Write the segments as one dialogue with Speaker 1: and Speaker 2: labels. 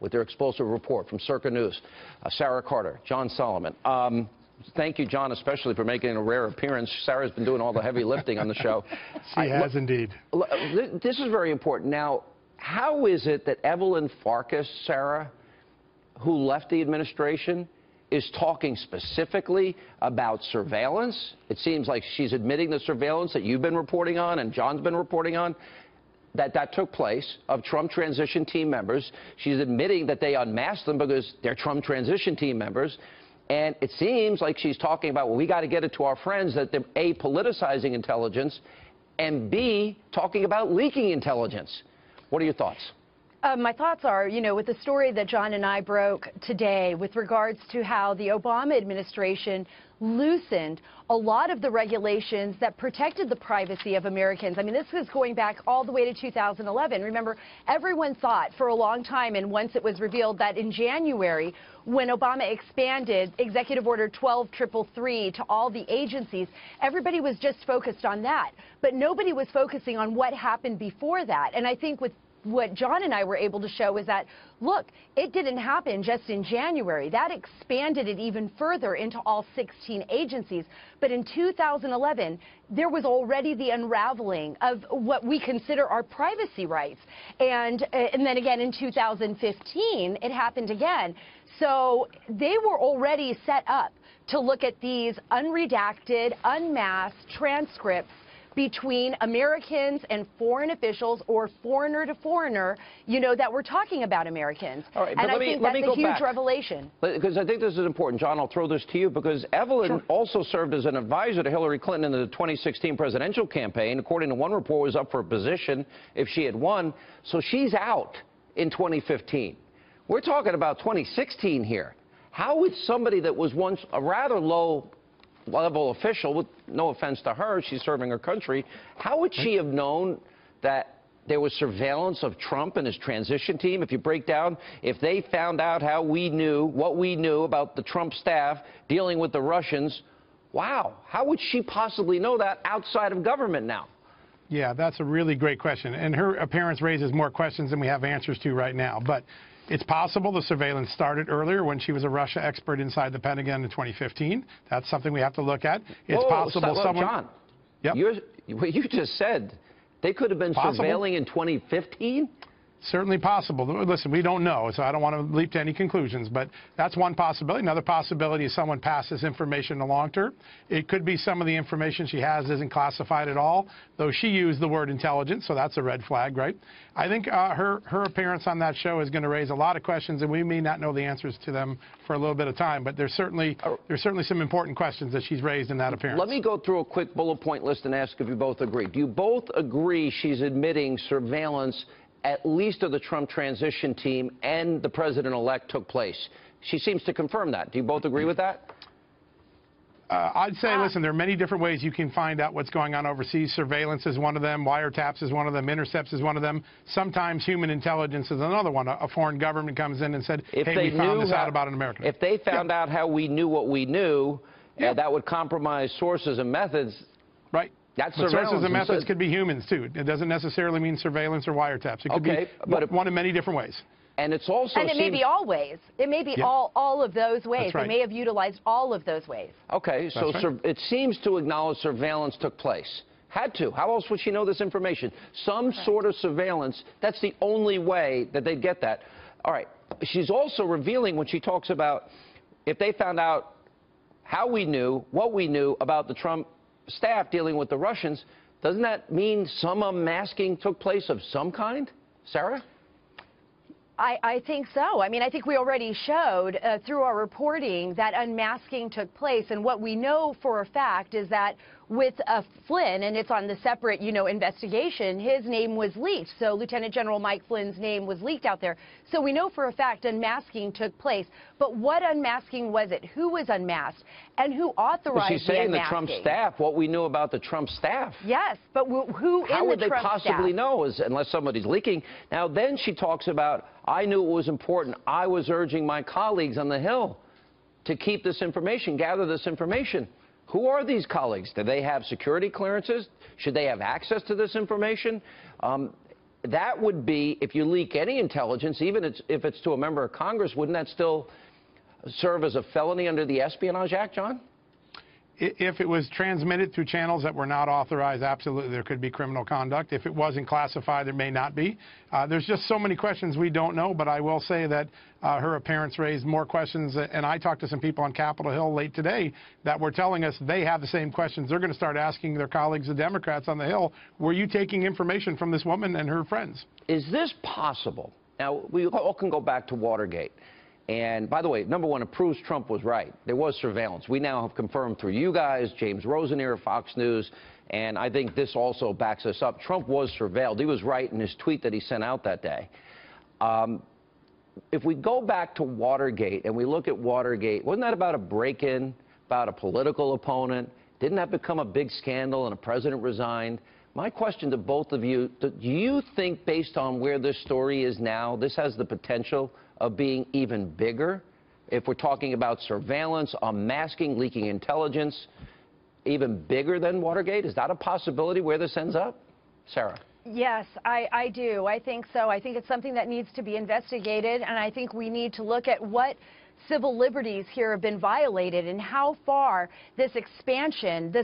Speaker 1: with their explosive report from Circa News. Sarah Carter, John Solomon. Thank you, John, especially for making a rare appearance. Sarah's been doing all the heavy lifting on the show.
Speaker 2: She has indeed.
Speaker 1: This is very important. Now, how is it that Evelyn Farkas, Sarah, who left the administration, is talking specifically about surveillance? It seems like she's admitting the surveillance that you've been reporting on and John's been reporting on, that took place of Trump transition team members. She's admitting that they unmasked them because they're Trump transition team members. And it seems like she's talking about, well, we got to get it to our friends that they're A, politicizing intelligence, and B, talking about leaking intelligence. What are your thoughts?
Speaker 3: My thoughts are, you know, with the story that John and I broke today with regards to how the Obama administration loosened a lot of the regulations that protected the privacy of Americans. I mean, this is going back all the way to 2011. Remember, everyone thought for a long time, and once it was revealed that in January, when Obama expanded Executive Order 12333 to all the agencies, everybody was just focused on that. But nobody was focusing on what happened before that. And I think with what John and I were able to show is that, look, it didn't happen just in January. That expanded it even further into all 16 agencies. But in 2011, there was already the unraveling of what we consider our privacy rights. And then again in 2015, it happened again. So they were already set up to look at these unredacted, unmasked transcripts between Americans and foreign officials, or foreigner to foreigner, you know, that we're talking about Americans.
Speaker 1: All right,
Speaker 3: and I think that's a huge revelation.
Speaker 1: Because I think this is important. John, I'll throw this to you, because Evelyn also served as an advisor to Hillary Clinton in the 2016 presidential campaign. According to one report, was up for a position if she had won. So she's out in 2015. We're talking about 2016 here. How would somebody that was once a rather low-level official, with no offense to her, she's serving her country, how would she have known that there was surveillance of Trump and his transition team? If you break down, if they found out how we knew, what we knew about the Trump staff dealing with the Russians, wow, how would she possibly know that outside of government now?
Speaker 2: Yeah, that's a really great question. And her appearance raises more questions than we have answers to right now. But it's possible the surveillance started earlier when she was a Russia expert inside the Pentagon in 2015. That's something we have to look at. It's possible someone...
Speaker 1: John,
Speaker 2: yep.
Speaker 1: What you just said, they could have been surveilling in 2015?
Speaker 2: Certainly possible. Listen, we don't know, so I don't want to leap to any conclusions, but that's one possibility. Another possibility is someone passes information along to her. It could be some of the information she has isn't classified at all, though she used the word intelligence, so that's a red flag, right? I think her appearance on that show is going to raise a lot of questions, and we may not know the answers to them for a little bit of time, but there's certainly some important questions that she's raised in that appearance.
Speaker 1: Let me go through a quick bullet point list and ask if you both agree. Do you both agree she's admitting surveillance at least of the Trump transition team and the president-elect took place? She seems to confirm that. Do you both agree with that?
Speaker 2: I'd say, listen, there are many different ways you can find out what's going on overseas. Surveillance is one of them. Wiretaps is one of them. Intercepts is one of them. Sometimes human intelligence is another one. A foreign government comes in and said, hey, we found this out about an American.
Speaker 1: If they found out how we knew what we knew, that would compromise sources and methods.
Speaker 2: Right.
Speaker 1: That's
Speaker 2: sources and methods could be humans, too. It doesn't necessarily mean surveillance or wiretaps. It could be one of many different ways.
Speaker 1: And it's also
Speaker 3: it may be all ways. It may be all of those ways.
Speaker 2: Right.
Speaker 3: They may have utilized all of those ways.
Speaker 1: Okay, so it seems to acknowledge surveillance took place. Had to. How else would she know this information? Some sort of surveillance. That's the only way that they'd get that. All right. She's also revealing when she talks about if they found out how we knew, what we knew about the Trump staff dealing with the Russians, doesn't that mean some unmasking took place of some kind? Sarah?
Speaker 3: I think so. I mean, I think we already showed through our reporting that unmasking took place. And what we know for a fact is that with Flynn, and it's on the separate, investigation, his name was leaked. So Lieutenant General Mike Flynn's name was leaked out there. So we know for a fact unmasking took place. But what unmasking was it? Who was unmasked? And who authorized the unmasking?
Speaker 1: She's saying the Trump staff, what we knew about the Trump staff.
Speaker 3: Yes, but who in the Trump staff?
Speaker 1: How would they possibly know unless somebody's leaking? Now, then she talks about, I knew it was important. I was urging my colleagues on the Hill to keep this information, gather this information. Who are these colleagues? Do they have security clearances? Should they have access to this information? that would be, if you leak any intelligence, even if it's to a member of Congress, wouldn't that still serve as a felony under the Espionage Act, John?
Speaker 2: If it was transmitted through channels that were not authorized, absolutely there could be criminal conduct. If it wasn't classified, there may not be. There's just so many questions we don't know, but I will say that her appearance raised more questions, and I talked to some people on Capitol Hill late today that were telling us they have the same questions. They're going to start asking their colleagues, the Democrats on the Hill, were you taking information from this woman and her friends?
Speaker 1: Is this possible? Now, we all can go back to Watergate. And by the way, number one, it proves Trump was right. There was surveillance. We now have confirmed through you guys, James Roseneer of Fox News, and I think this also backs us up. Trump was surveilled. He was right in his tweet that he sent out that day. If we go back to Watergate and we look at Watergate, wasn't that about a break-in, about a political opponent? Didn't that become a big scandal and a president resigned? My question to both of you, do you think based on where this story is now, this has the potential of being even bigger? If we're talking about surveillance, unmasking, leaking intelligence, even bigger than Watergate? Is that a possibility where this ends up? Sarah.
Speaker 3: Yes, I do. I think so. I think it's something that needs to be investigated, and I think we need to look at what civil liberties here have been violated and how far this expansion,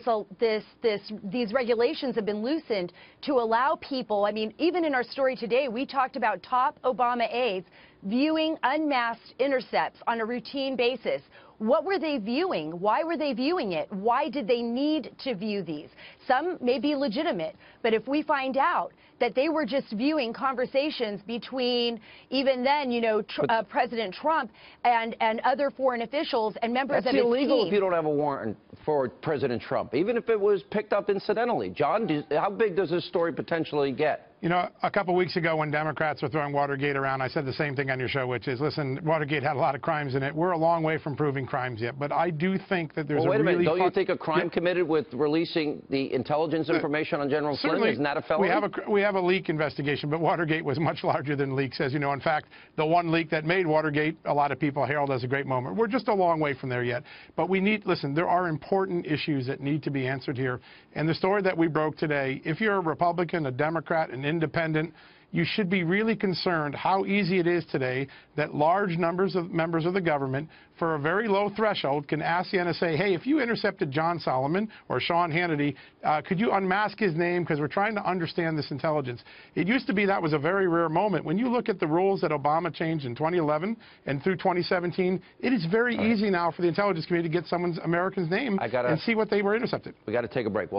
Speaker 3: these regulations have been loosened to allow people. I mean, even in our story today, we talked about top Obama aides viewing unmasked intercepts on a routine basis. What were they viewing? Why were they viewing it? Why did they need to view these? Some may be legitimate, but if we find out that they were just viewing conversations between, even then, you know, President Trump and other foreign officials and members of his team.
Speaker 1: That's illegal if you don't have a warrant for President Trump, even if it was picked up incidentally. John, how big does this story potentially get?
Speaker 2: You know, a couple weeks ago when Democrats were throwing Watergate around, I said the same thing on your show, which is, listen, Watergate had a lot of crimes in it. We're a long way from proving crimes yet, but I do think that there's
Speaker 1: wait a minute.
Speaker 2: really...
Speaker 1: Don't you think a crime committed with releasing the intelligence information on General Clinton isn't that a felony?
Speaker 2: We have a leak investigation, but Watergate was much larger than leaks, as you know. In fact, the one leak that made Watergate, a lot of people herald as a great moment. We're just a long way from there yet. But we need, listen, there are important issues that need to be answered here. And the story that we broke today, if you're a Republican, a Democrat, an independent, you should be really concerned how easy it is today that large numbers of members of the government, for a very low threshold, can ask the NSA, hey, if you intercepted John Solomon or Sean Hannity, could you unmask his name because we're trying to understand this intelligence. It used to be that was a very rare moment. When you look at the rules that Obama changed in 2011 and through 2017, it is very easy now for the intelligence community to get American's name and see what they were intercepted.
Speaker 1: We got to take a break.